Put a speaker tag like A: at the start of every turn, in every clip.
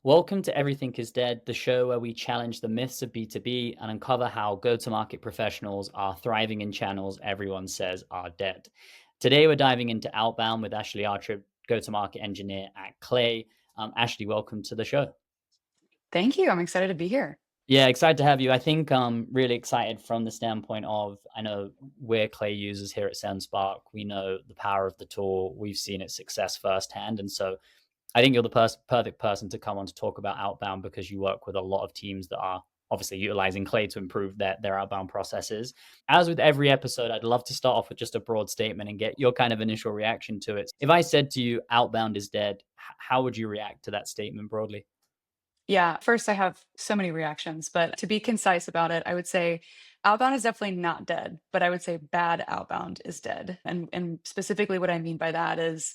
A: Welcome to Everything is Dead, the show where we challenge the myths of B2B and uncover how go to market professionals are thriving in channels everyone says are dead. Today, we're diving into Outbound with Ashley Artrip, go to market engineer at Clay. Ashley, welcome to the show.
B: Thank you. I'm excited to be here.
A: Yeah, excited to have you. I think really excited from the standpoint of I know we're Clay users here at SendSpark. We know the power of the tool. We've seen its success firsthand. And so I think you're the perfect person to come on to talk about outbound because you work with a lot of teams that are obviously utilizing Clay to improve their outbound processes. As with every episode, I'd love to start off with just a broad statement and get your kind of initial reaction to it. If I said to you, outbound is dead, how would you react to that statement broadly?
B: Yeah, first, I have so many reactions, but to be concise about it, I would say outbound is definitely not dead, but I would say bad outbound is dead. And specifically what I mean by that is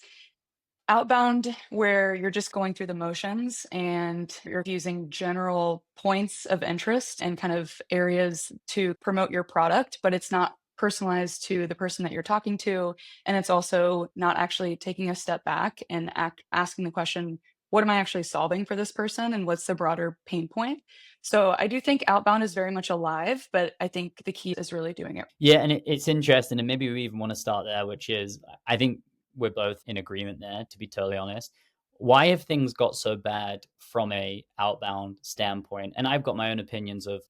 B: outbound where you're just going through the motions and you're using general points of interest and kind of areas to promote your product, but it's not personalized to the person that you're talking to. And it's also not actually taking a step back and asking the question, what am I actually solving for this person? And what's the broader pain point? So I do think outbound is very much alive, but I think the key is really doing it.
A: Yeah, and it's interesting, and maybe we even want to start there, which is I think we're both in agreement there, to be totally honest. Why have things got so bad from a outbound standpoint? And I've got my own opinions of,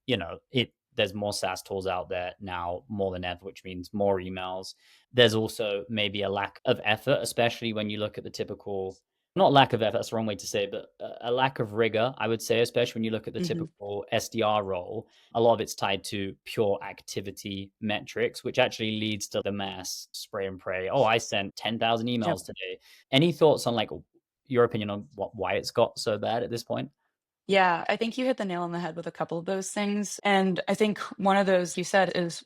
A: it there's more SaaS tools out there now more than ever, which means more emails. There's also maybe a lack of effort, especially when you look at the typical not lack of effort, that's the wrong way to say it, but a lack of rigor, I would say, especially when you look at the
B: Mhm.
A: typical SDR role. A lot of it's tied to pure activity metrics, which actually leads to the mass spray and pray. Oh, I sent 10,000
B: Yep.
A: emails today. Any thoughts on your opinion on why it's got so bad at this point?
B: Yeah, I think you hit the nail on the head with a couple of those things. And I think one of those you said is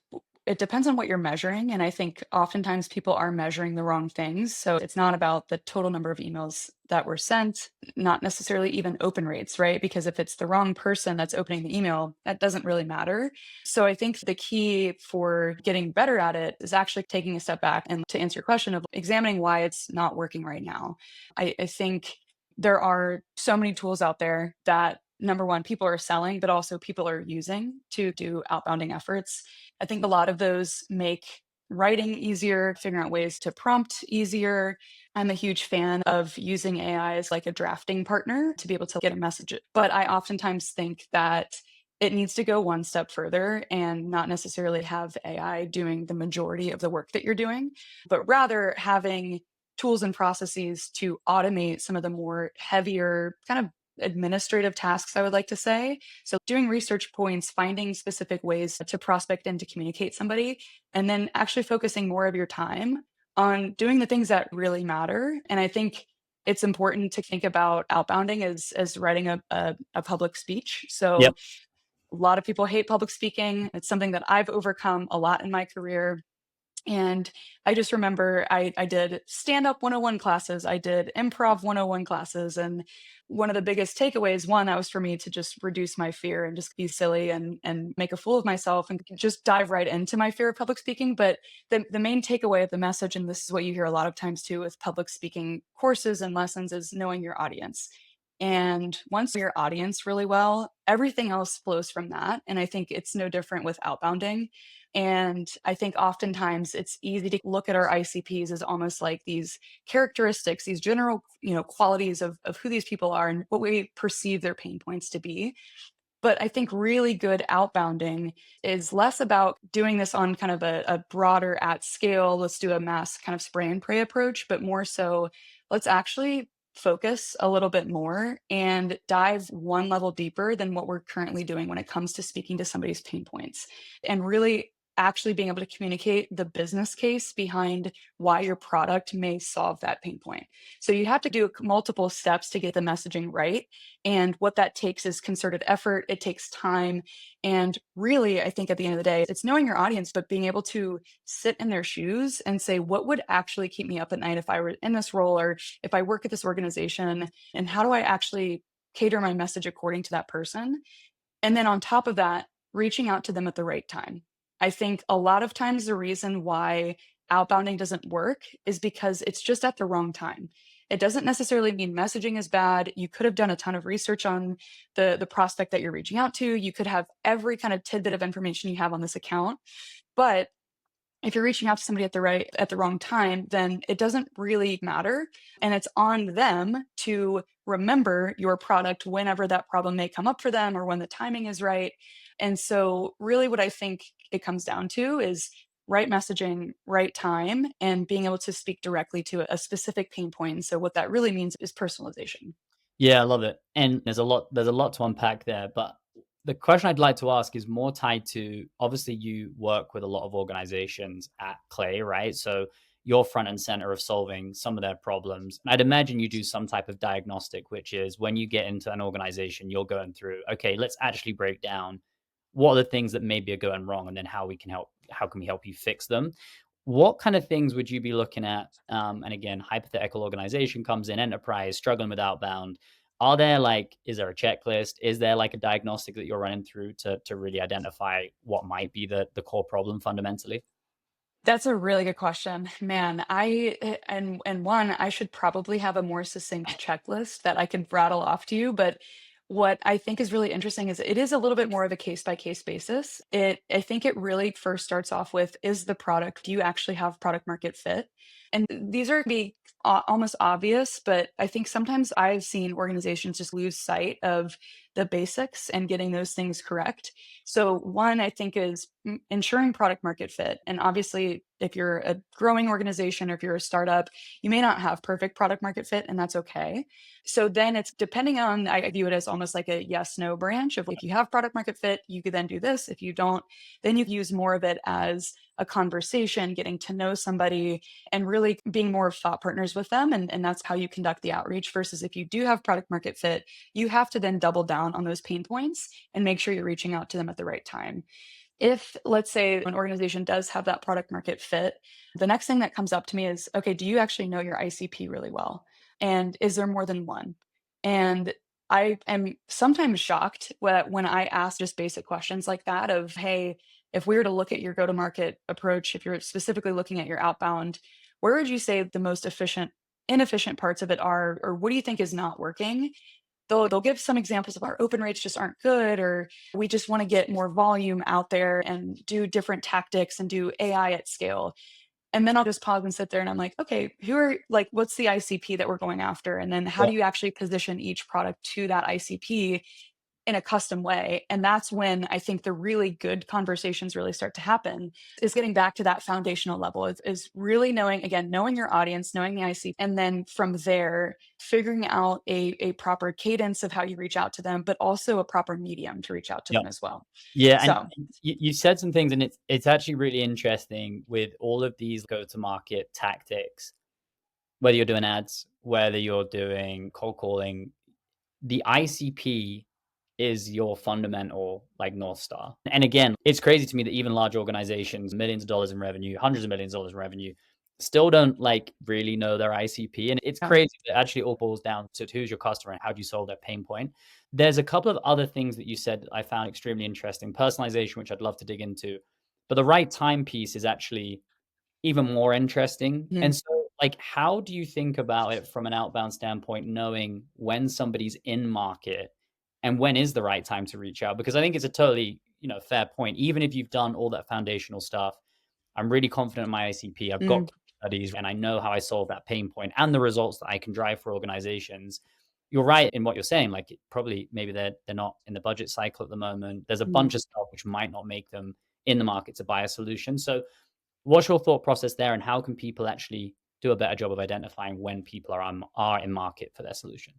B: it depends on what you're measuring. And I think oftentimes people are measuring the wrong things. So it's not about the total number of emails that were sent, not necessarily even open rates, right? Because if it's the wrong person that's opening the email, that doesn't really matter. So I think the key for getting better at it is actually taking a step back and to answer your question of examining why it's not working right now. I think there are so many tools out there that number one, people are selling, but also people are using to do outbounding efforts. I think a lot of those make writing easier, figuring out ways to prompt easier. I'm a huge fan of using AI as like a drafting partner to be able to get a message. But I oftentimes think that it needs to go one step further and not necessarily have AI doing the majority of the work that you're doing, but rather having tools and processes to automate some of the more heavier kind of administrative tasks, I would like to say. So, doing research points, finding specific ways to prospect and to communicate somebody, and then actually focusing more of your time on doing the things that really matter. And I think it's important to think about outbounding as writing a public speech. So,
A: Yep.
B: a lot of people hate public speaking. It's something that I've overcome a lot in my career and I just remember I did stand up 101 classes, I did improv 101 classes. And one of the biggest takeaways, one, that was for me to just reduce my fear and just be silly and make a fool of myself and just dive right into my fear of public speaking. But the main takeaway of the message, and this is what you hear a lot of times too with public speaking courses and lessons, is knowing your audience. And once your audience really well, everything else flows from that. And I think it's no different with outbounding. And I think oftentimes it's easy to look at our ICPs as almost like these characteristics, these general, qualities of who these people are and what we perceive their pain points to be. But I think really good outbounding is less about doing this on kind of a broader at scale, let's do a mass kind of spray and pray approach, but more so, let's actually focus a little bit more and dive one level deeper than what we're currently doing when it comes to speaking to somebody's pain points and really actually being able to communicate the business case behind why your product may solve that pain point. So you have to do multiple steps to get the messaging right. And what that takes is concerted effort, it takes time. And really, I think at the end of the day, it's knowing your audience, but being able to sit in their shoes and say, what would actually keep me up at night if I were in this role or if I work at this organization? And how do I actually cater my message according to that person? And then on top of that, reaching out to them at the right time. I think a lot of times the reason why outbounding doesn't work is because it's just at the wrong time. It doesn't necessarily mean messaging is bad. You could have done a ton of research on the prospect that you're reaching out to. You could have every kind of tidbit of information you have on this account. But if you're reaching out to somebody at the wrong time, then it doesn't really matter, and it's on them to remember your product whenever that problem may come up for them or when the timing is right. And so really what I think it comes down to is right messaging, right time, and being able to speak directly to a specific pain point. And so what that really means is personalization.
A: Yeah, I love it. And there's a lot to unpack there, but the question I'd like to ask is more tied to, obviously you work with a lot of organizations at Clay, right? So you're front and center of solving some of their problems. And I'd imagine you do some type of diagnostic, which is when you get into an organization, you're going through, okay, let's actually break down what are the things that maybe are going wrong, and then how can we help you fix them. What kind of things would you be looking at? And again, hypothetical organization comes in, enterprise, struggling with outbound. Is there a checklist? Is there like a diagnostic that you're running through to really identify what might be the core problem fundamentally?
B: That's a really good question. Man, and one, I should probably have a more succinct checklist that I could rattle off to you, but what I think is really interesting is it is a little bit more of a case by case basis. I think it really first starts off with, is the product, do you actually have product market fit? And these are be almost obvious, but I think sometimes I've seen organizations just lose sight of the basics and getting those things correct. So one, I think, is ensuring product market fit. And obviously, if you're a growing organization or if you're a startup, you may not have perfect product market fit, and that's okay. So then it's depending on, I view it as almost like a yes, no branch of, if you have product market fit, you could then do this. If you don't, then you use more of it as a conversation, getting to know somebody and really being more of thought partners with them. And that's how you conduct the outreach versus if you do have product market fit, you have to then double down on those pain points and make sure you're reaching out to them at the right time. If, let's say, an organization does have that product market fit, the next thing that comes up to me is, okay, do you actually know your ICP really well? And is there more than one? And I am sometimes shocked when I ask just basic questions like that of, hey, if we were to look at your go-to-market approach, if you're specifically looking at your outbound, where would you say the most inefficient parts of it are, or what do you think is not working? They'll give some examples of, our open rates just aren't good, or we just want to get more volume out there and do different tactics and do AI at scale. And then I'll just pause and sit there and I'm like, okay, what's the ICP that we're going after? And then how
A: Yeah.
B: do you actually position each product to that ICP in a custom way? And that's when I think the really good conversations really start to happen, is getting back to that foundational level, is really knowing, again, knowing your audience, knowing the IC, and then from there, figuring out a proper cadence of how you reach out to them, but also a proper medium to reach out to
A: Yeah.
B: them as well.
A: Yeah, and
B: So,
A: you said some things, and it's actually really interesting with all of these go-to-market tactics, whether you're doing ads, whether you're doing cold calling, the ICP is your fundamental like North Star. And again, it's crazy to me that even large organizations, millions of dollars in revenue, hundreds of millions of dollars in revenue, still don't like really know their ICP. And it's
B: yeah.
A: crazy that actually all boils down to who's your customer and how do you solve their pain point. There's a couple of other things that you said that I found extremely interesting. Personalization, which I'd love to dig into. But the right time piece is actually even more interesting.
B: Mhm.
A: And so, like, how do you think about it from an outbound standpoint, knowing when somebody's in market and when is the right time to reach out? Because I think it's a totally, fair point. Even if you've done all that foundational stuff, I'm really confident in my ICP. I've got
B: Mm,
A: studies and I know how I solve that pain point and the results that I can drive for organizations. You're right in what you're saying. Like, probably maybe they're not in the budget cycle at the moment. There's a
B: mm.
A: bunch of stuff which might not make them in the market to buy a solution. So what's your thought process there, and how can people actually do a better job of identifying when people are in market for their solution?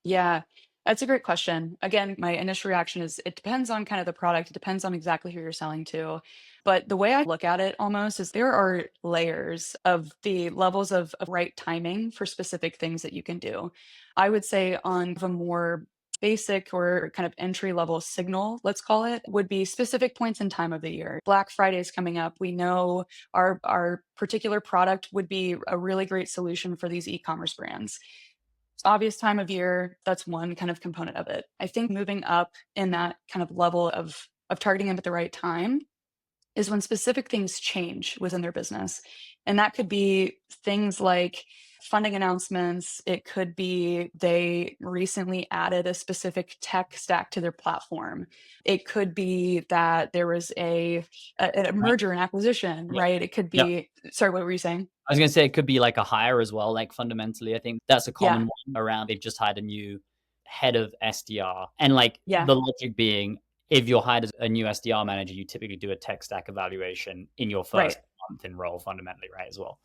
B: Yeah, that's a great question. Again, my initial reaction is it depends on kind of the product, it depends on exactly who you're selling to. But the way I look at it almost is there are layers of the levels of right timing for specific things that you can do. I would say on a more basic or kind of entry level signal, let's call it, would be specific points in time of the year. Black Friday is coming up. We know our particular product would be a really great solution for these e-commerce brands. Obvious time of year, that's one kind of component of it. I think moving up in that kind of level of targeting them at the right time is when specific things change within their business. And that could be things like funding announcements. It could be they recently added a specific tech stack to their platform. It could be that there was a
A: Right.
B: merger and acquisition,
A: Yeah.
B: right? It could
A: Yep.
B: be, sorry, what were you saying?
A: I was gonna say it could be like a hire as well, like fundamentally. I think that's a
B: Yeah,
A: common one around they've just hired a new head of SDR. And like
B: yeah,
A: the logic being, if you're hired as a new SDR manager, you typically do a tech stack evaluation in your
B: right.
A: first month in role fundamentally, right? As well.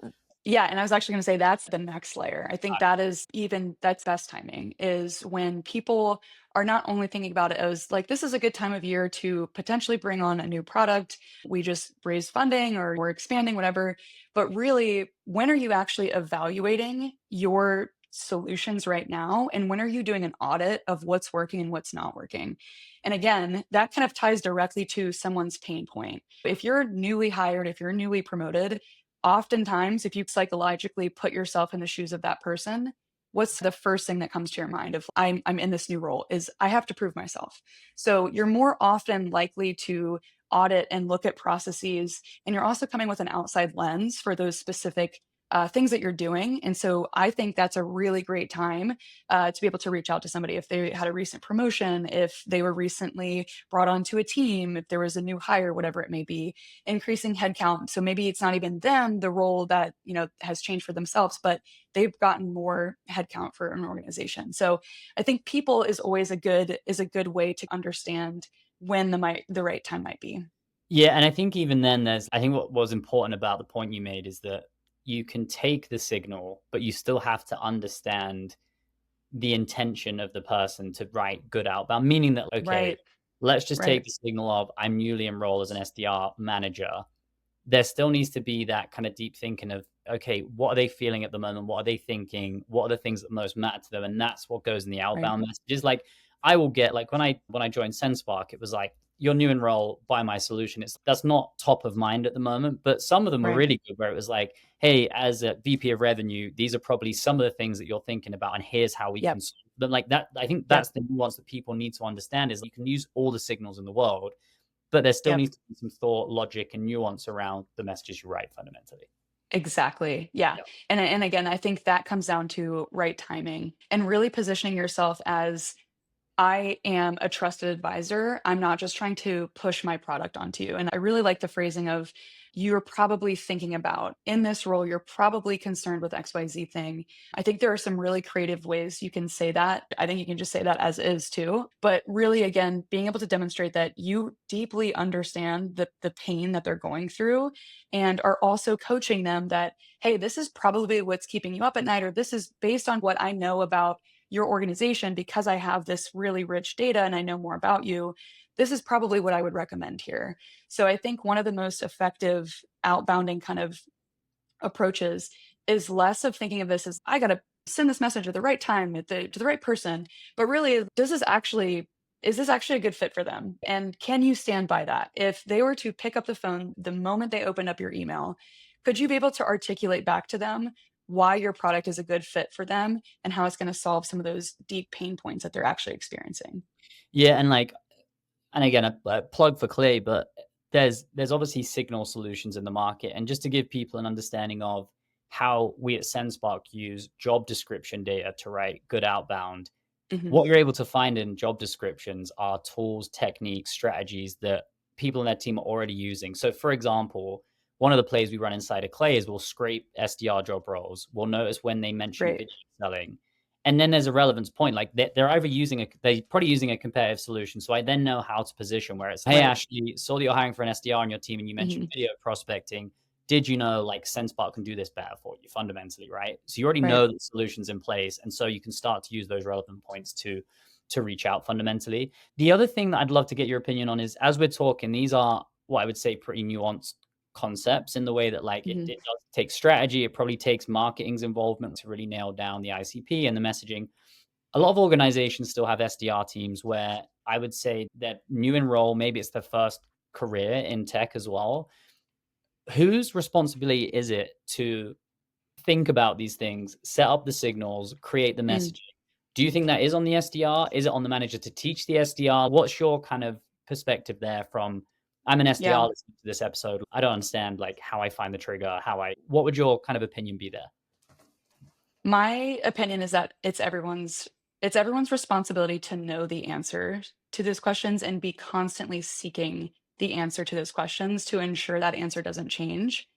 B: Yeah, and I was actually gonna say that's the next layer. I think
A: I
B: that is even that's best timing is when people are not only thinking about it as like, this is a good time of year to potentially bring on a new product. We just raised funding or we're expanding, whatever. But really, when are you actually evaluating your solutions right now? And when are you doing an audit of what's working and what's not working? And again, that kind of ties directly to someone's pain point. If you're newly hired, if you're newly promoted, oftentimes, if you psychologically put yourself in the shoes of that person, what's the first thing that comes to your mind of I'm in this new role is I have to prove myself. So you're more often likely to audit and look at processes, and you're also coming with an outside lens for those specific things that you're doing. And so I think that's a really great time to be able to reach out to somebody if they had a recent promotion, if they were recently brought onto a team, if there was a new hire, whatever it may be, increasing headcount. So maybe it's not even them, the role that, has changed for themselves, but they've gotten more headcount for an organization. So I think people is a good way to understand when the right time might be.
A: Yeah, and I think even then I think what was important about the point you made is that you can take the signal, but you still have to understand the intention of the person to write good outbound, meaning that, okay,
B: Right.
A: let's just
B: Right.
A: take the signal of I'm newly enrolled as an SDR manager. There still needs to be that kind of deep thinking of, okay, what are they feeling at the moment? What are they thinking? What are the things that most matter to them? And that's what goes in the
B: Right.
A: outbound messages. Like I will get like when I joined SendSpark, it was like you're new enroll, buy my solution. That's not top of mind at the moment, but some of them were
B: Right.
A: really good where it was like, hey, as a VP of revenue, these are probably some of the things that you're thinking about, and here's how we
B: Yep.
A: can solve them. Like that, I think
B: Yep.
A: that's the nuance that people need to understand is you can use all the signals in the world, but there still
B: Yep.
A: needs to be some thought, logic, and nuance around the messages you write fundamentally.
B: Exactly. Yeah.
A: Yeah.
B: And again, I think that comes down to right timing and really positioning yourself as I am a trusted advisor. I'm not just trying to push my product onto you. And I really like the phrasing of you're probably thinking about in this role, you're probably concerned with XYZ thing. I think there are some really creative ways you can say that. I think you can just say that as is too. But really, again, being able to demonstrate that you deeply understand the pain that they're going through and are also coaching them that, hey, this is probably what's keeping you up at night, or this is based on what I know about your organization because I have this really rich data and I know more about you. This is probably what I would recommend here. So I think one of the most effective outbounding kind of approaches is less of thinking of this as I got to send this message at the right time to the right person, but really is this actually a good fit for them? And can you stand by that? If they were to pick up the phone the moment they opened up your email, could you be able to articulate back to them why your product is a good fit for them and how it's going to solve some of those deep pain points that they're actually experiencing?
A: Yeah, and again, a plug for Clay, but there's obviously signal solutions in the market, and just to give people an understanding of how we at SendSpark use job description data to write good outbound.
B: Hmm.
A: What you're able to find in job descriptions are tools, techniques, strategies that people in their team are already using. So, for example, one of the plays we run inside of Clay is we'll scrape SDR job roles. We'll notice when they mention
B: Right.
A: video selling. And then there's a relevance point. Like they're either they're probably using a competitive solution. So I then know how to position where it's, hey,
B: Right.
A: Ashley, saw that you're hiring for an SDR on your team and you mentioned
B: Hmm.
A: video prospecting. Did you know like SendSpark can do this better for you fundamentally, right? So you already
B: Right.
A: know the solution's in place. And so you can start to use those relevant points to reach out fundamentally. The other thing that I'd love to get your opinion on is as we're talking, these are what I would say pretty nuanced concepts in the way that like it,
B: Hmm.
A: it does take strategy. It probably takes marketing's involvement to really nail down the ICP and the messaging. A lot of organizations still have SDR teams where I would say that new enroll, maybe it's their first career in tech as well. Whose responsibility is it to think about these things, set up the signals, create the
B: Mm.
A: messaging? Do you think that is on the SDR? Is it on the manager to teach the SDR? What's your kind of perspective there from I'm an
B: Yeah.
A: SDR listening to this episode. I don't understand like how I find the trigger, what would your kind of opinion be there?
B: My opinion is that it's everyone's responsibility to know the answer to those questions and be constantly seeking the answer to those questions to ensure that answer doesn't change.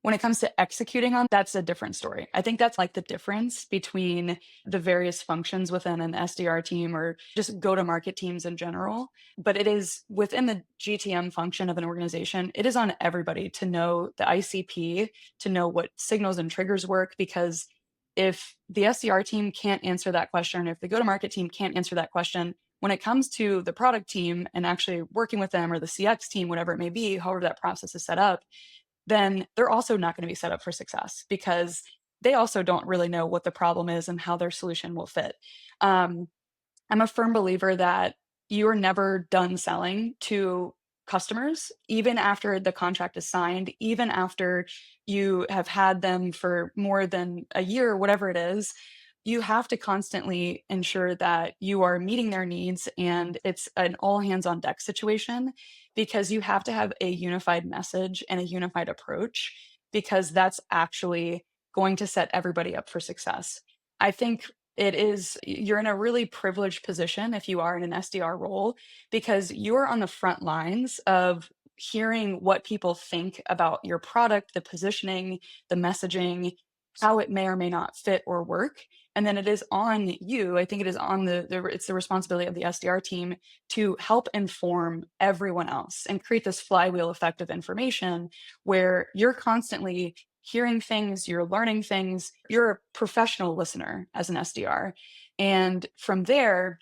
B: When it comes to executing on, that's a different story. I think that's like the difference between the various functions within an SDR team or just go to market teams in general. But it is within the GTM function of an organization, it is on everybody to know the ICP, to know what signals and triggers work. Because if the SDR team can't answer that question, if the go to market team can't answer that question, when it comes to the product team and actually working with them or the CX team, whatever it may be, however that process is set up, then they're also not going to be set up for success because they also don't really know what the problem is and how their solution will fit. Um, I'm a firm believer that you are never done selling to customers, even after the contract is signed, even after you have had them for more than a year, whatever it is. You have to constantly ensure that you are meeting their needs and it's an all hands on deck situation because you have to have a unified message and a unified approach because that's actually going to set everybody up for success. I think you're in a really privileged position if you are in an SDR role because you're on the front lines of hearing what people think about your product, the positioning, the messaging, how it may or may not fit or work. And then it is on you. I think it is on it's the responsibility of the SDR team to help inform everyone else and create this flywheel effect of information where you're constantly hearing things, you're learning things, you're a professional listener as an SDR. And from there,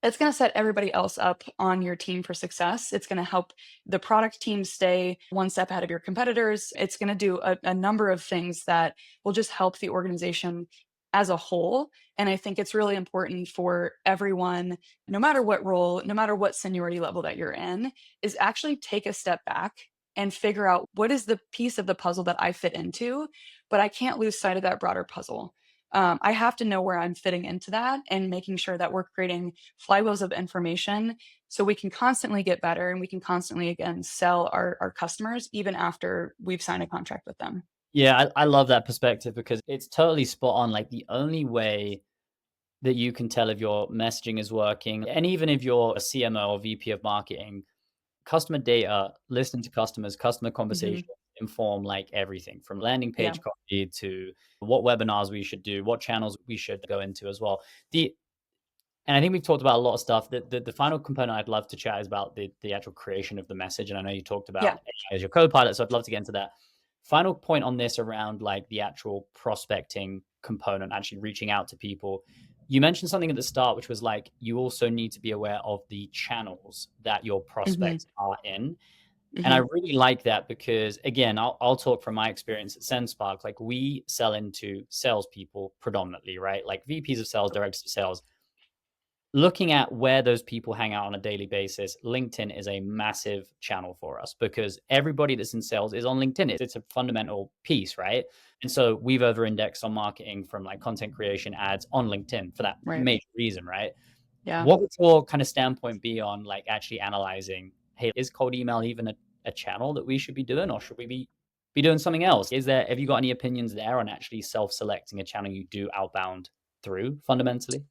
B: it's going to set everybody else up on your team for success. It's going to help the product team stay one step ahead of your competitors. It's going to do a number of things that will just help the organization as a whole. And I think it's really important for everyone, no matter what role, no matter what seniority level that you're in, is actually take a step back and figure out what is the piece of the puzzle that I fit into, but I can't lose sight of that broader puzzle. I have to know where I'm fitting into that and making sure that we're creating flywheels of information so we can constantly get better and we can constantly again sell our customers even after we've signed a contract with them.
A: Yeah, I love that perspective because it's totally spot on. Like the only way that you can tell if your messaging is working, and even if you're a CMO or VP of marketing, customer data, listening to customers, customer
B: Hmm.
A: conversation inform like everything from landing
B: Yeah.
A: page copy to what webinars we should do, what channels we should go into as well. The And I think we've talked about a lot of stuff. The final component I'd love to chat is about the actual creation of the message. And I know you talked
B: Yeah.
A: about AI as your co-pilot, so I'd love to get into that. Final point on this around like the actual prospecting component, actually reaching out to people. You mentioned something at the start, which was like you also need to be aware of the channels that your
B: Hmm.
A: prospects are in. And I
B: Hmm.
A: really like that because, again, I'll talk from my experience at SendSpark. Like we sell into salespeople predominantly, right? Like VPs of sales, directors of sales. Looking at where those people hang out on a daily basis, LinkedIn is a massive channel for us because everybody that's in sales is on LinkedIn. It's a fundamental piece, right? And so we've over indexed on marketing from like content creation ads on LinkedIn for that
B: Right.
A: major reason, right?
B: Yeah.
A: What would your kind of standpoint be on like actually analyzing, hey, is cold email even a channel that we should be doing, or should we be doing something else? Have you got any opinions there on actually self-selecting a channel you do outbound through fundamentally?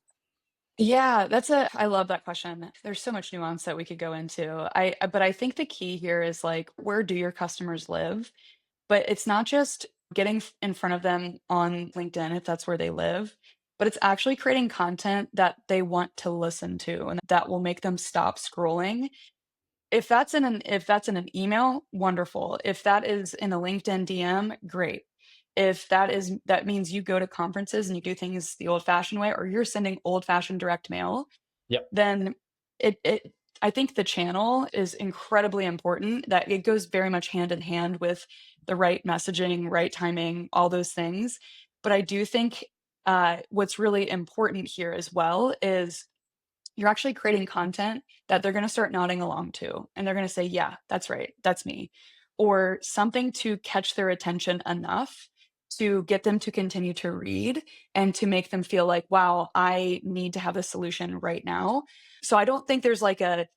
B: Yeah, I love that question. There's so much nuance that we could go into. But I think the key here is like, where do your customers live? But it's not just getting in front of them on LinkedIn if that's where they live, but it's actually creating content that they want to listen to and that will make them stop scrolling. If that's in an email, wonderful. If that is in a LinkedIn DM, great. If that means you go to conferences and you do things the old-fashioned way or you're sending old-fashioned direct mail,
A: Yep.
B: then it I think the channel is incredibly important, that it goes very much hand in hand with the right messaging, right timing, all those things. But I do think, what's really important here as well is you're actually creating content that they're gonna start nodding along to, and they're gonna say, "Yeah, that's right, that's me." Or something to catch their attention enough to get them to continue to read and to make them feel like, "Wow, I need to have a solution right now." So I don't think there's like a,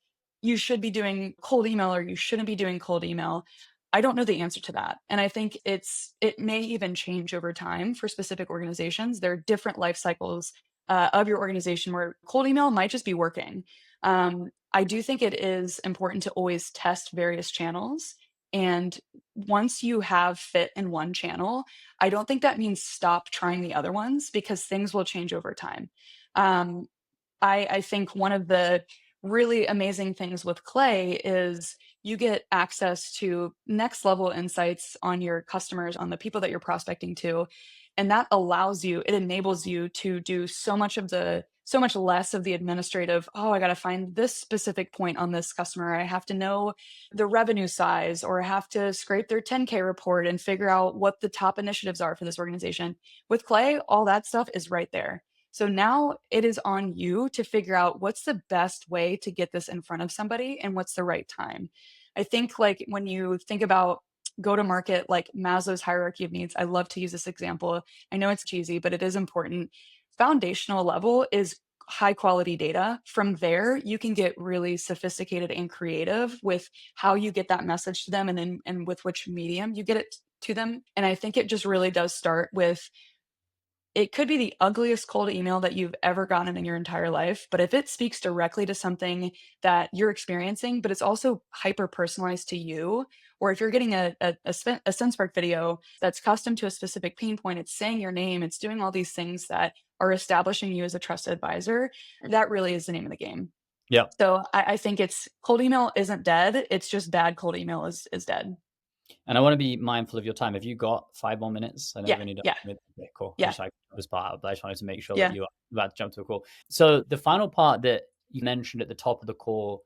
B: you should be doing cold email or you shouldn't be doing cold email. I don't know the answer to that. And I think it may even change over time for specific organizations. There are different life cycles of your organization where cold email might just be working. I do think it is important to always test various channels. And once you have fit in one channel, I don't think that means stop trying the other ones because things will change over time. Um, I think one of the really amazing things with Clay is you get access to next level insights on your customers, on the people that you're prospecting to. And that allows you, it enables you to do so much less of the administrative, oh, I got to find this specific point on this customer. I have to know the revenue size, or I have to scrape their 10K report and figure out what the top initiatives are for this organization. With Clay, all that stuff is right there. So now it is on you to figure out what's the best way to get this in front of somebody and what's the right time. I think like when you think about go to market, like Maslow's hierarchy of needs, I love to use this example. I know it's cheesy, but it is important. Foundational level is high quality data. From there, you can get really sophisticated and creative with how you get that message to them and with which medium you get it to them. And I think it just really does start with it could be the ugliest cold email that you've ever gotten in your entire life, but if it speaks directly to something that you're experiencing, but it's also hyper personalized to you, or if you're getting a SenseSpark video that's custom to a specific pain point, it's saying your name, it's doing all these things that are establishing you as a trusted advisor, that really is the name of the game.
A: Yeah.
B: So I think it's cold email isn't dead. It's just bad cold email is dead.
A: And I want to be mindful of your time. Have you got 5 more minutes? I know
B: Yeah.
A: we've only done
B: Yeah.
A: okay, cool. I
B: Yeah.
A: wish I could this part out, but I just wanted to make sure that
B: Yeah.
A: you are about to jump to a call. So the final part that you mentioned at the top of the call,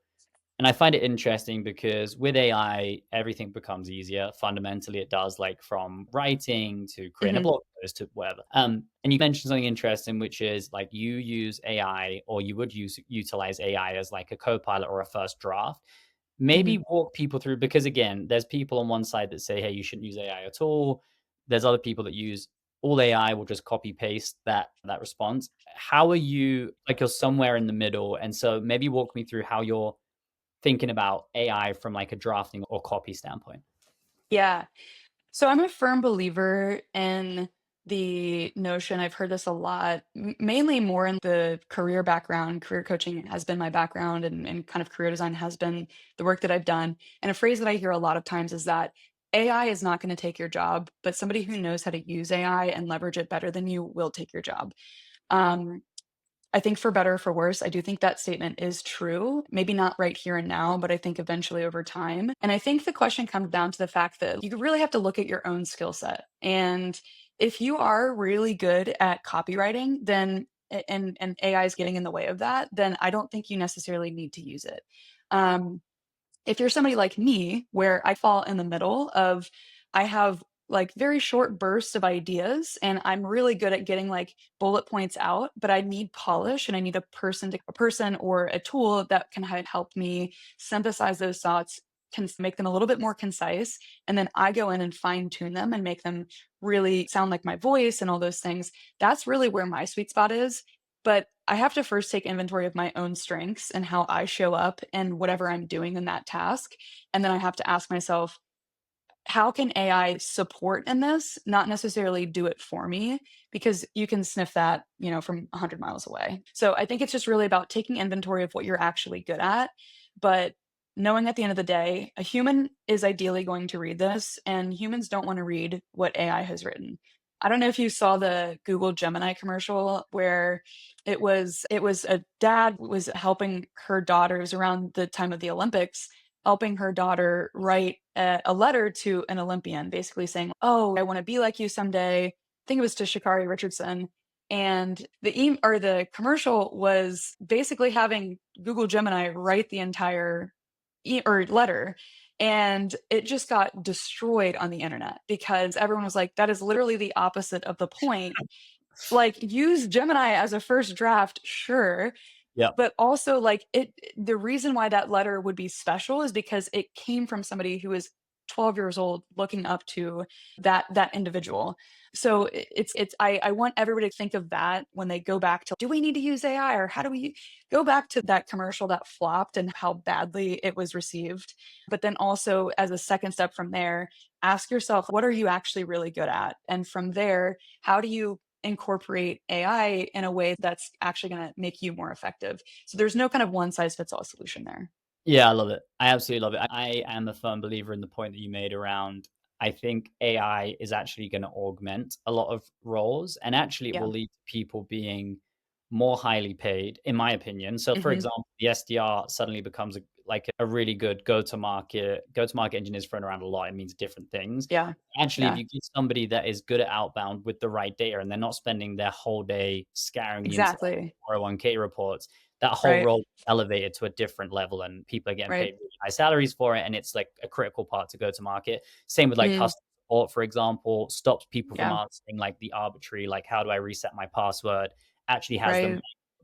A: and I find it interesting because with AI, everything becomes easier. Fundamentally, it does, like from writing to creating a
B: Hmm.
A: blog post to whatever. And you mentioned something interesting, which is like you use AI, or you would utilize AI as like a co-pilot or a first draft.
B: Hmm.
A: Maybe walk people through, because again, there's people on one side that say, hey, you shouldn't use AI at all. There's other people that use all AI will just copy paste that response. How are you, like, you're somewhere in the middle? And so maybe walk me through how you're thinking about AI from like a drafting or copy standpoint.
B: Yeah. So I'm a firm believer in the notion, I've heard this a lot, mainly more in the career background. Career coaching has been my background, and kind of career design has been the work that I've done. And a phrase that I hear a lot of times is that AI is not going to take your job, but somebody who knows how to use AI and leverage it better than you will take your job. Um, I think for better or for worse, I do think that statement is true. Maybe not right here and now, but I think eventually over time. And I think the question comes down to the fact that you really have to look at your own skill set. And if you are really good at copywriting, then and AI is getting in the way of that, then I don't think you necessarily need to use it. Um, if you're somebody like me, where I fall in the middle of, I have like very short bursts of ideas and I'm really good at getting like bullet points out, but I need polish and I need a person or a tool that can help me synthesize those thoughts, can make them a little bit more concise. And then I go in and fine tune them and make them really sound like my voice and all those things. That's really where my sweet spot is. But I have to first take inventory of my own strengths and how I show up and whatever I'm doing in that task. And then I have to ask myself, how can AI support in this? Not necessarily do it for me, because you can sniff that, from 100 miles away. So I think it's just really about taking inventory of what you're actually good at, but knowing at the end of the day, a human is ideally going to read this, and humans don't want to read what AI has written. I don't know if you saw the Google Gemini commercial where it was a dad was helping her daughters around the time of the Olympics, helping her daughter write a letter to an Olympian, basically saying, "Oh, I want to be like you someday." I think it was to Shakari Richardson, and the commercial was basically having Google Gemini write the entire or letter, and it just got destroyed on the internet because everyone was like, "That is literally the opposite of the point." Like, use Gemini as a first draft, sure,
A: Yeah.
B: but also, like, the reason why that letter would be special is because it came from somebody who is 12 years old looking up to that individual. So I want everybody to think of that when they go back to, do we need to use AI, or how do we go back to that commercial that flopped and how badly it was received. But then also, as a second step from there, ask yourself, what are you actually really good at? And from there, how do you incorporate AI in a way that's actually going to make you more effective? So there's no kind of one size fits all solution there.
A: Yeah, I love it. I absolutely love it. I am a firm believer in the point that you made around I think AI is actually going to augment a lot of roles and actually it
B: Yeah.
A: will lead to people being more highly paid, in my opinion. So, for
B: Hmm.
A: example, the SDR suddenly becomes a really good go-to-market engineer is thrown around a lot. It means different things.
B: Yeah.
A: Actually, if
B: Yeah.
A: you get somebody that is good at outbound with the right data and they're not spending their whole day scouring the internet
B: Exactly.
A: for 401k reports, that whole
B: Right.
A: role elevated to a different level and people are getting
B: Right.
A: paid really high salaries for it and it's like a critical part to go to market. Same with like
B: Mm,
A: customer support, for example, stops people from
B: yeah.
A: answering like the arbitrary, like how do I reset my password, actually has them
B: Right.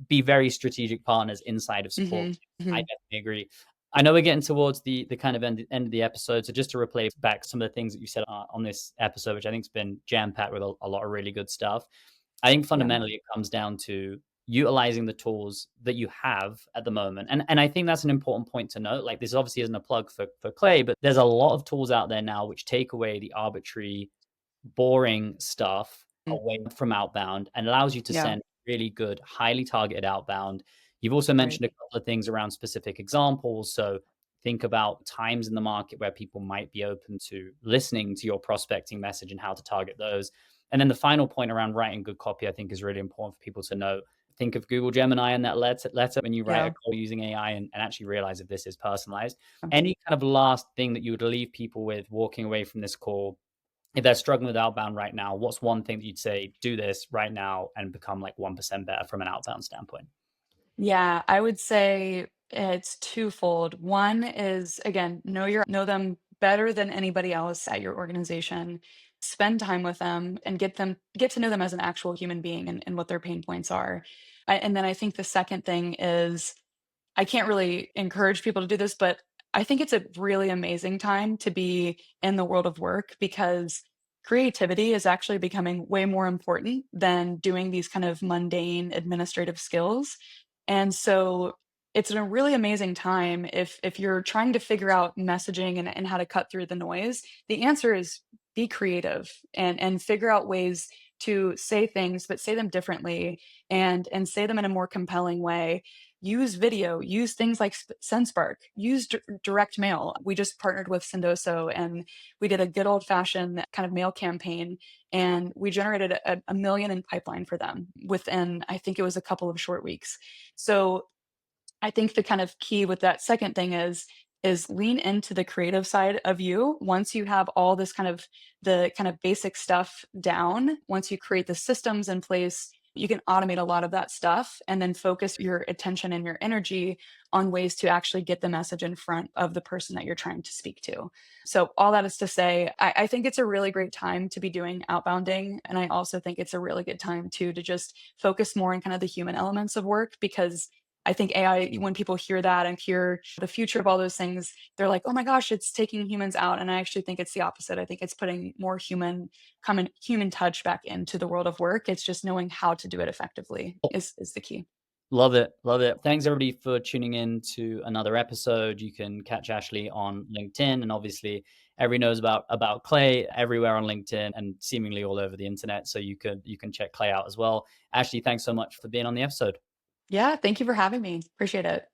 A: be very strategic partners inside of support.
B: Hmm.
A: I
B: Hmm.
A: definitely agree. I know we're getting towards the kind of end of the episode. So just to replay back some of the things that you said on this episode, which I think's been jam packed with a lot of really good stuff. I think
B: Yeah.
A: fundamentally it comes down to utilizing the tools that you have at the moment. And I think that's an important point to note. Like this obviously isn't a plug for Clay, but there's a lot of tools out there now which take away the arbitrary boring stuff
B: Mm,
A: away from outbound and allows you to
B: yeah.
A: send really good, highly targeted outbound. You've also
B: Right.
A: mentioned a couple of things around specific examples. So think about times in the market where people might be open to listening to your prospecting message and how to target those. And then the final point around writing good copy, I think is really important for people to know. Think of Google Gemini and that letter when you write a
B: Yeah.
A: call using AI and actually realize if this is personalized. Any kind of last thing that you would leave people with walking away from this call if they're struggling with outbound right now, what's one thing that you'd say, do this right now and become like 1% better from an outbound standpoint?
B: Yeah, I would say it's twofold. One is, again, know them better than anybody else at your organization. Spend time with them and get to know them as an actual human being, and what their pain points are. And then I think the second thing is, I can't really encourage people to do this, but I think it's a really amazing time to be in the world of work, because creativity is actually becoming way more important than doing these kind of mundane administrative skills. And so it's a really amazing time if you're trying to figure out messaging and how to cut through the noise. The answer is be creative and figure out ways to say things, but say them differently, and say them in a more compelling way. Use video, use things like SendSpark, use direct mail. We just partnered with Sendoso and we did a good old fashioned kind of mail campaign, and we generated a million in pipeline for them within, I think it was a couple of short weeks. So I think the kind of key with that second thing is lean into the creative side of you. Once you have all this kind of the kind of basic stuff down, once you create the systems in place, you can automate a lot of that stuff and then focus your attention and your energy on ways to actually get the message in front of the person that you're trying to speak to. So all that is to say, I think it's a really great time to be doing outbounding. And I also think it's a really good time too to just focus more on kind of the human elements of work, because I think AI, when people hear that and hear the future of all those things, they're like, "Oh my gosh, it's taking humans out." And I actually think it's the opposite. I think it's putting more human touch back into the world of work. It's just knowing how to do it effectively is the key.
A: Love it. Love it. Thanks everybody for tuning in to another episode. You can catch Ashley on LinkedIn and obviously everybody knows about Clay everywhere on LinkedIn and seemingly all over the internet. So you can check Clay out as well. Ashley, thanks so much for being on the episode.
B: Yeah, thank you for having me. Appreciate it.